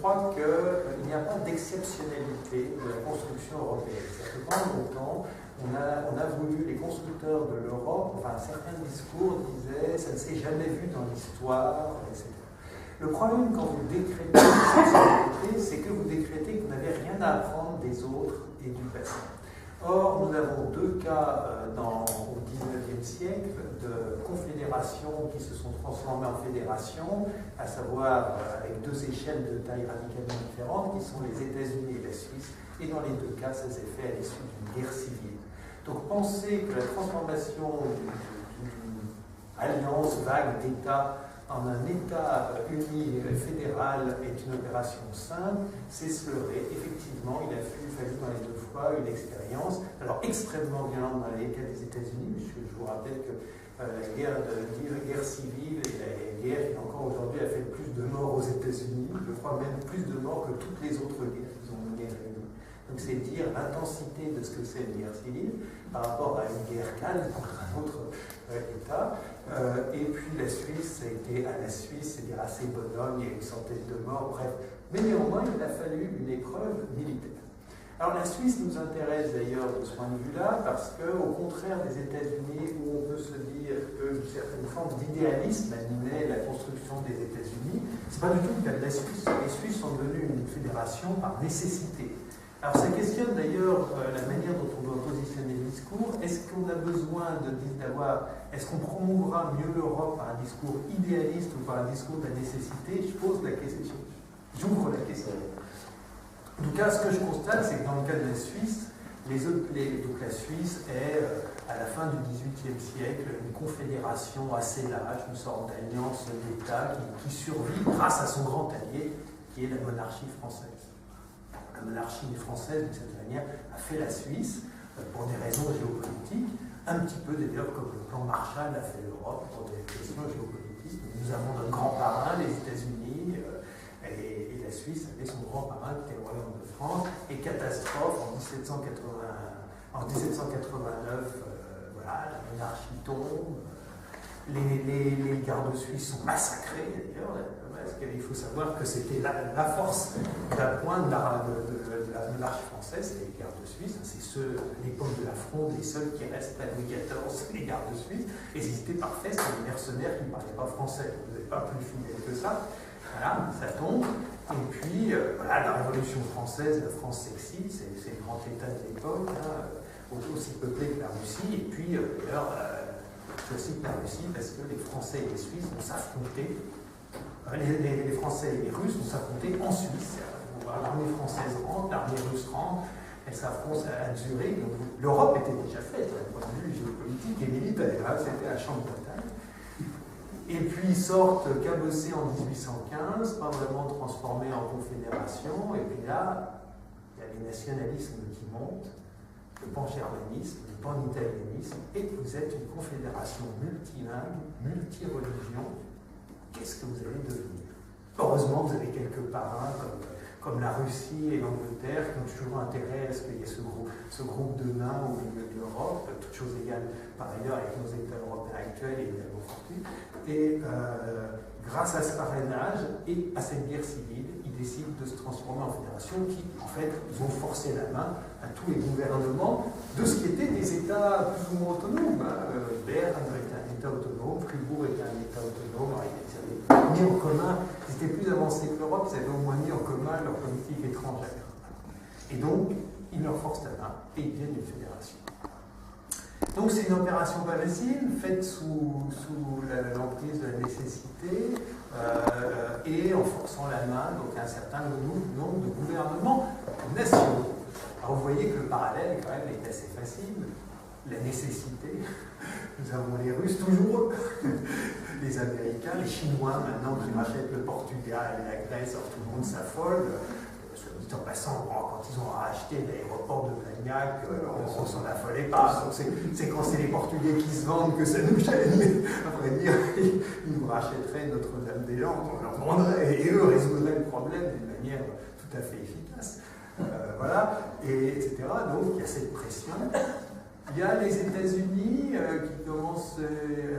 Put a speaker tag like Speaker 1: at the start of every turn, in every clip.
Speaker 1: crois qu'il n'y a pas d'exceptionnalité de la construction européenne. C'est-à-dire que pendant longtemps, on a voulu, les constructeurs de l'Europe, enfin certains discours disaient ça ne s'est jamais vu dans l'histoire, etc. Le problème quand vous décrétez cette c'est que vous décrétez que vous n'avez rien à apprendre des autres et du passé. Or, nous avons deux cas au XIXe siècle de confédérations qui se sont transformées en fédérations, à savoir avec deux échelles de taille radicalement différentes, qui sont les États-Unis et la Suisse, et dans les deux cas, ça s'est fait à l'issue d'une guerre civile. Donc, penser que la transformation d'une alliance vague d'États en un État uni fédéral est une opération simple, c'est se leurrer. Effectivement, il a fallu dans les deux fois une expérience, alors extrêmement violente dans les cas des États-Unis, puisque je vous rappelle que la guerre civile et la guerre qui encore aujourd'hui a fait le plus de morts aux États-Unis, je crois même plus de morts que toutes les autres guerres qu'ils ont menées réunies. Donc c'est dire l'intensité de ce que c'est une guerre civile par rapport à une guerre calme contre un autre État. Et puis la Suisse, ça a été à la Suisse, c'est-à-dire assez bonhomme, il y a une centaine de morts, bref. Mais néanmoins, il a fallu une épreuve militaire. Alors la Suisse nous intéresse d'ailleurs de ce point de vue-là, parce qu'au contraire des États-Unis, où on peut se dire qu'une certaine forme d'idéalisme animait la construction des États-Unis, c'est pas du tout le cas de la Suisse. Les Suisses sont devenus une fédération par nécessité. Alors ça questionne d'ailleurs la manière dont on doit positionner le discours. Est-ce qu'on a besoin d'avoir, est-ce qu'on promouvra mieux l'Europe par un discours idéaliste ou par un discours de la nécessité? Je pose la question, j'ouvre la question. En tout cas, ce que je constate, c'est que dans le cas de la Suisse, donc la Suisse est, à la fin du XVIIIe siècle, une confédération assez large, une sorte d'alliance d'États qui survit grâce à son grand allié, qui est la monarchie française. La monarchie française, d'une certaine manière, a fait la Suisse pour des raisons géopolitiques, un petit peu d'ailleurs comme le plan Marshall a fait l'Europe pour des questions géopolitiques. Nous avons notre grand parrain, les États-Unis, et la Suisse avait son grand parrain qui était le Royaume de France, et catastrophe en 1789, voilà, la monarchie tombe, les gardes suisses sont massacrés d'ailleurs. Il faut savoir que c'était la force d'appoint de la monarchie française, c'est les gardes suisses, c'est ceux, à l'époque de la Fronde, les seuls qui restent à Louis XIV, les gardes suisses, et c'était parfait, c'était des mercenaires qui ne parlaient pas français, vous n'êtes pas plus fidèles que ça. Voilà, ça tombe. Et puis, voilà, la Révolution française, la France s'excite, c'est le grand État de l'époque, aussi peuplé que la Russie, et puis, d'ailleurs, je cite la Russie parce que les Français et les Suisses vont s'affronter. Les Français et les Russes vont s'affronter en Suisse. L'armée française rentre, l'armée russe rentre, elles s'affrontent à Zurich. L'Europe était déjà faite, d'un point de vue géopolitique et militaire. C'était un champ de bataille. Et puis ils sortent cabossés en 1815, pas vraiment transformés en confédération. Et puis là, il y a les nationalismes qui montent, le pan-germanisme, le pan-italianisme, et vous êtes une confédération multilingue, multi-religion. Qu'est-ce que vous allez devenir? Heureusement, vous avez quelques parrains comme la Russie et l'Angleterre qui ont toujours intérêt à ce qu'il y ait ce groupe de nains au milieu de l'Europe, toutes choses égales par ailleurs avec nos États européens actuels et évidemment fortuits. Et grâce à ce parrainage et à cette guerre civile, ils décident de se transformer en fédération qui, en fait, vont forcer la main à tous les gouvernements de ce qui étaient des États plus ou moins autonomes. Berne était un État autonome, Fribourg était un État autonome. Ils avaient mis en commun, ils étaient plus avancés que l'Europe, ils avaient au moins mis en commun leur politique étrangère. Et donc, ils leur forcent la main et ils deviennent une fédération. Donc c'est une opération pas facile, faite sous l'emprise de la nécessité et en forçant la main donc, à un certain nombre de gouvernements nationaux. Alors vous voyez que le parallèle quand même est assez facile. La nécessité, nous avons les Russes toujours, les Américains, les Chinois maintenant qui rachètent le Portugal et la Grèce, alors tout le monde s'affole. Soit dit en passant, quand ils ont racheté l'aéroport de Blagnac, on ne s'en affolait pas. C'est quand c'est les Portugais qui se vendent que ça nous gêne. À vrai dire, ils nous rachèteraient Notre-Dame-des-Landes, on leur demanderait, et eux résolveraient le problème d'une manière tout à fait efficace. Voilà, et etc. Donc il y a cette pression. Il y a les États-Unis qui commencent,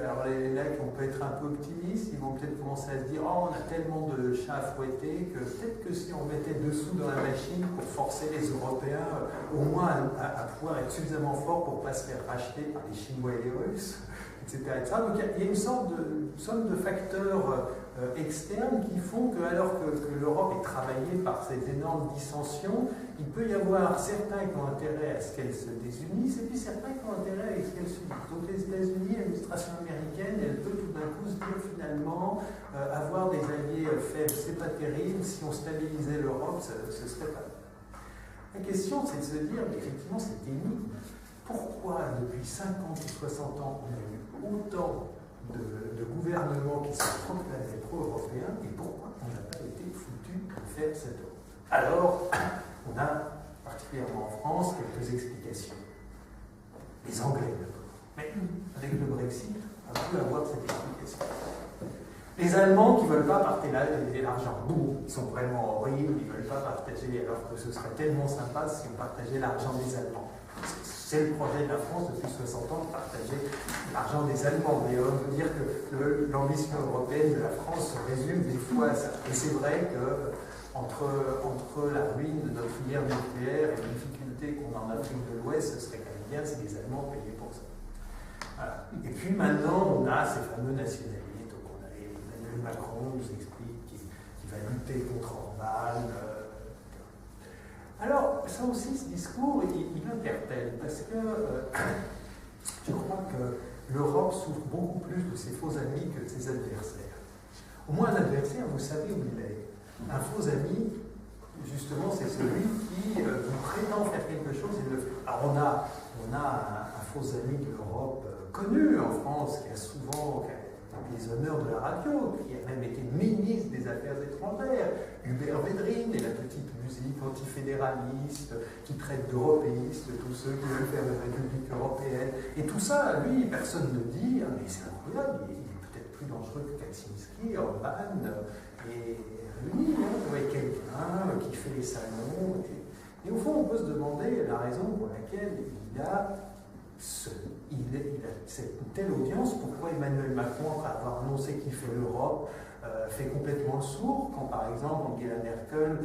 Speaker 1: alors là on peut être un peu optimiste, ils vont peut-être commencer à se dire oh, on a tellement de chats à fouetter que peut-être que si on mettait dessous dans la machine pour forcer les Européens au moins à pouvoir être suffisamment forts pour ne pas se faire racheter par les Chinois et les Russes, etc. Donc il y a une somme de facteurs externes qui font que, alors que l'Europe est travaillée par ces énormes dissensions, il peut y avoir certains qui ont intérêt à ce qu'elle se désunisse et puis certains qui ont intérêt à ce qu'elle s'unisse. Donc les États-Unis, l'administration américaine, elle peut tout d'un coup se dire finalement avoir des alliés faibles, c'est pas terrible, si on stabilisait l'Europe, ce serait pas mal. La question, c'est de se dire, mais effectivement, c'est énigme. Pourquoi depuis 50 ou 60 ans on a eu autant de gouvernements qui se proclamaient pro-européens et pourquoi on n'a pas été foutu de faire cette Europe? Alors, on a, particulièrement en France, quelques explications. Les Anglais, d'abord. Mais avec le Brexit, on peut avoir cette explication. Les Allemands qui ne veulent pas partager l'argent. Boum, ils sont vraiment horribles, ils ne veulent pas partager, alors que ce serait tellement sympa si on partageait l'argent des Allemands. C'est le projet de la France depuis 60 ans de partager l'argent des Allemands. Mais on peut dire que l'ambition européenne de la France se résume des fois à ça. Et c'est vrai que entre la ruine de notre filière nucléaire et les difficultés qu'on a en Afrique de l'Ouest, ce serait quand même bien si les Allemands payaient pour ça. Voilà. Et puis maintenant, on a ces fameux nationalistes. Donc on a Emmanuel Macron qui nous explique qu'il va lutter contre Orban. Alors, ça aussi, ce discours, il m'interpelle, parce que je crois que l'Europe souffre beaucoup plus de ses faux amis que de ses adversaires. Au moins, un adversaire, vous savez où il est. Un faux ami, justement, c'est celui qui vous prétend faire quelque chose et le fait. Alors, on a un faux ami de l'Europe connu en France, qui a souvent les honneurs de la radio, qui a même été ministre des Affaires étrangères, Hubert Védrine, et la petite musique antifédéraliste, qui traite d'européistes tous ceux qui veulent faire une République européenne. Et tout ça, lui, personne ne dit, ah, mais c'est incroyable, il est peut-être plus dangereux que Kaczynski, Orban, et Réuni, avec quelqu'un qui fait les salons. Et au fond, on peut se demander la raison pour laquelle il a cette telle audience, pourquoi Emmanuel Macron, après avoir annoncé qu'il fait l'Europe, fait complètement le sourd, quand par exemple Angela Merkel,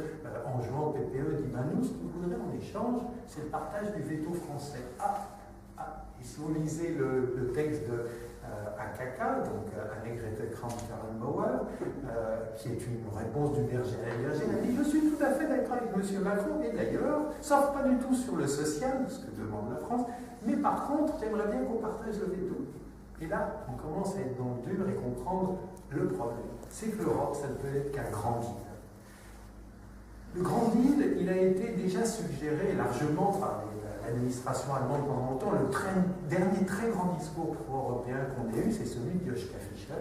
Speaker 1: en jouant au PPE, dit ben, nous, ce qu'on voudrait en échange, c'est le partage du veto français. Et si vous lisez le texte de AKK, donc Annegret Kramp-Karrenbauer, qui est une réponse du berger à la bergère, elle dit je suis tout à fait d'accord avec M. Macron, et d'ailleurs, sauf pas du tout sur le social, ce que demande la France, mais par contre, j'aimerais bien qu'on partage le veto. Et là, on commence à être dans le dur et comprendre le problème. C'est que l'Europe, ça ne peut être qu'un grand deal. Le grand deal, il a été déjà suggéré largement par l'administration allemande pendant longtemps. Le dernier très grand discours pro-européen qu'on ait eu, c'est celui de Joschka Fischer,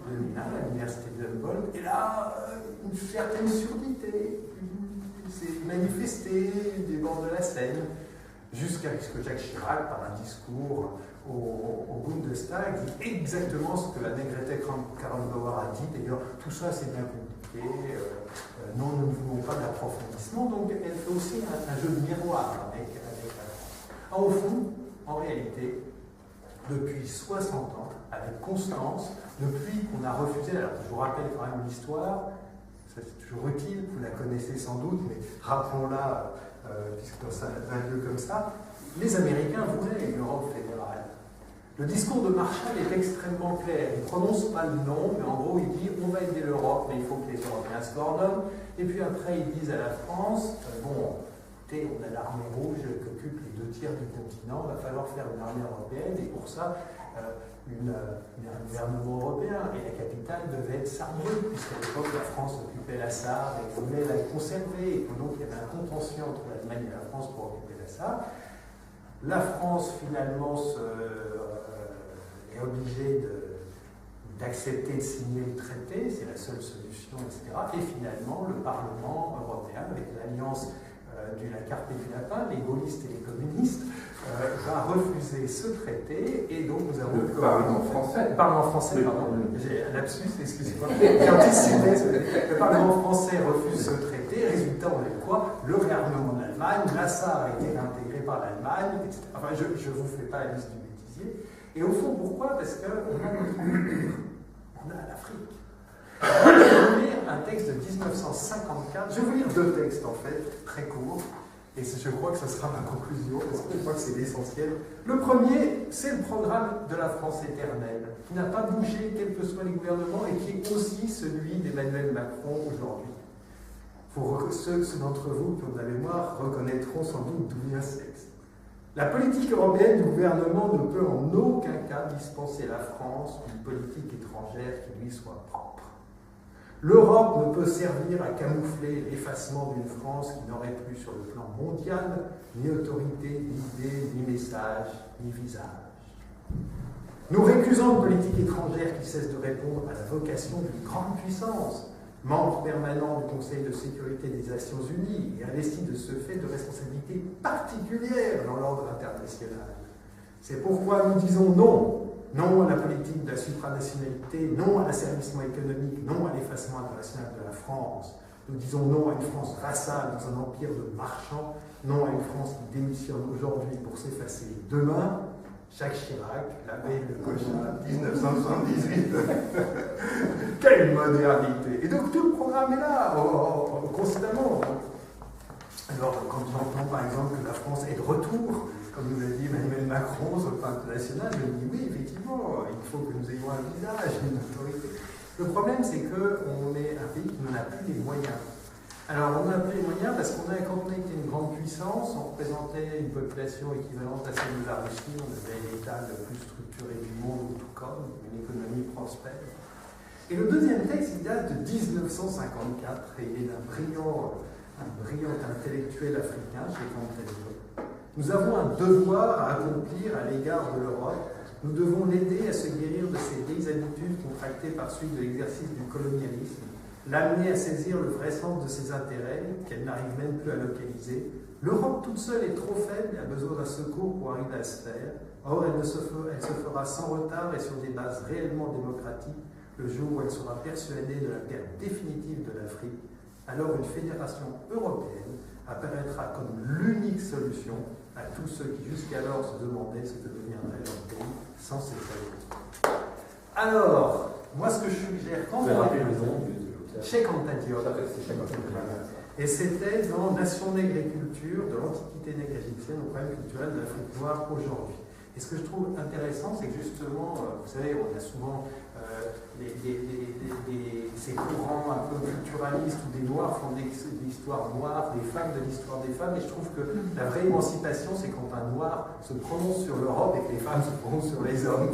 Speaker 1: de Milan, à l'université de Humboldt. Et là, une certaine surdité s'est manifestée des bords de la Seine, jusqu'à ce que Jacques Chirac, par un discours au Bundestag, dit exactement ce que Annegret Kramp-Karrenbauer a dit. D'ailleurs, tout ça, c'est bien compliqué. Non, nous ne voulons pas d'approfondissement. Donc, elle fait aussi un jeu de miroir avec la France. Au fond, en réalité, depuis 60 ans, avec constance, depuis qu'on a refusé, alors je vous rappelle quand même l'histoire, ça c'est toujours utile, vous la connaissez sans doute, mais rappelons-la, puisque dans un lieu comme ça, les Américains voulaient une Europe fédérale. Le discours de Marshall est extrêmement clair. Il ne prononce pas le nom, mais en gros, il dit on va aider l'Europe, mais il faut que les Européens se coordonnent. Et puis après, ils disent à la France bon, écoutez, on a l'armée rouge qui occupe les 2 tiers du continent, il va falloir faire une armée européenne, et pour ça, un gouvernement européen. Et la capitale devait être Sarrebruck, puisqu'à l'époque, la France occupait la Sarre et voulait la conserver. Et donc, il y avait un contentieux entre l'Allemagne et la France pour occuper la Sarre. La France, finalement, est obligée d'accepter de signer le traité, c'est la seule solution, etc. Et finalement, le Parlement européen, avec l'alliance de la carte du lapin, les gaullistes et les communistes, va refuser ce traité, et donc nous avons...
Speaker 2: Le Parlement français.
Speaker 1: Le Parlement français, pardon. J'ai un lapsus, excusez-moi. J'ai anticipé. Le Parlement français refuse ce traité, résultat, on a eu quoi? Le réarmement de l'Allemagne, la Sarre a été intégrée fait par l'Allemagne, etc. Enfin, je ne vous fais pas la liste du bêtisier. Et au fond, pourquoi? Parce qu'on a notre culture, on a l'Afrique. Je vais vous lire un texte de 1954. Je vais vous lire deux textes, en fait, très courts. Et je crois que ce sera ma conclusion, parce que je crois que c'est l'essentiel. Le premier, c'est le programme de la France éternelle, qui n'a pas bougé, quels que soient les gouvernements, et qui est aussi celui d'Emmanuel Macron aujourd'hui. Ceux d'entre vous qui ont de la mémoire reconnaîtront sans doute d'où vient ce texte. La politique européenne du gouvernement ne peut en aucun cas dispenser la France d'une politique étrangère qui lui soit propre. L'Europe ne peut servir à camoufler l'effacement d'une France qui n'aurait plus sur le plan mondial ni autorité, ni idée, ni message, ni visage. Nous récusons une politique étrangère qui cesse de répondre à la vocation d'une grande puissance, membre permanent du Conseil de sécurité des Nations Unies et investi de ce fait de responsabilités particulières dans l'ordre international. C'est pourquoi nous disons non. Non à la politique de la supranationalité, non à l'asservissement économique, non à l'effacement international de la France. Nous disons non à une France vassale dans un empire de marchands, non à une France qui démissionne aujourd'hui pour s'effacer demain. Jacques Chirac, l'abbé de Cochin, 1978. Quelle modernité! Et donc tout le programme est là, constamment. Alors, quand j'entends par exemple que la France est de retour, comme nous l'a dit Emmanuel Macron sur le plan international, je me dis oui, effectivement, il faut que nous ayons un visage, une autorité. Le problème, c'est qu'on est un pays qui n'en a plus les moyens. Alors, on n'a plus les moyens parce qu'on a, quand on était une grande puissance, on représentait une population équivalente à celle de la Russie, on avait l'État le plus structuré du monde, tout comme, une économie prospère. Et le deuxième texte, il date de 1954 et il est d'un brillant intellectuel africain, chez Montaigne. Nous avons un devoir à accomplir à l'égard de l'Europe. Nous devons l'aider à se guérir de ces vieilles habitudes contractées par suite de l'exercice du colonialisme, l'amener à saisir le vrai sens de ses intérêts, qu'elle n'arrive même plus à localiser. L'Europe toute seule est trop faible et a besoin d'un secours pour arriver à se faire. Or, elle se fera sans retard et sur des bases réellement démocratiques le jour où elle sera persuadée de la perte définitive de l'Afrique. Alors une fédération européenne apparaîtra comme l'unique solution à tous ceux qui jusqu'alors se demandaient ce que deviendrait leur pays sans ces pays. Alors, moi ce que je suggère quand on rappelle le nom Cheikh Anta Diop, et c'était dans Nation nègre et culture de l'Antiquité nègre égyptienne au problème culturel de l'Afrique noire aujourd'hui. Et ce que je trouve intéressant, c'est que justement, vous savez, on a souvent ces courants un peu culturalistes où des Noirs font de l'histoire noire, des femmes de l'histoire des femmes, et je trouve que la vraie émancipation, c'est quand un Noir se prononce sur l'Europe et que les femmes se prononcent sur les hommes.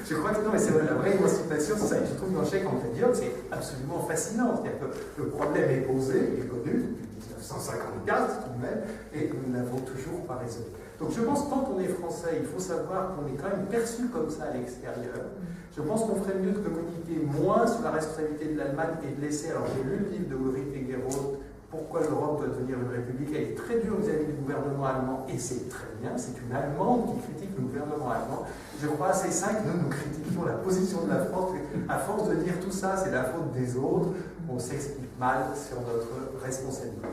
Speaker 1: Je crois que non, mais c'est vrai, la vraie émancipation, c'est ça. Et je trouve dans Cheikh Anta Diop, c'est absolument fascinant. C'est-à-dire que le problème est posé, il est connu depuis 1954 tout de même, et nous n'avons toujours pas résolu. Donc je pense que quand on est français, il faut savoir qu'on est quand même perçu comme ça à l'extérieur. Je pense qu'on ferait mieux de communiquer moins sur la responsabilité de l'Allemagne et de laisser, alors j'ai lu le livre de Ulrich Egerholt, Pourquoi l'Europe doit devenir une république. Elle est très dure vis-à-vis du gouvernement allemand, et c'est très bien, c'est une Allemande qui critique le gouvernement allemand. Je crois assez sain que nous critiquions la position de la France, à force de dire tout ça, c'est la faute des autres, on s'explique mal sur notre responsabilité.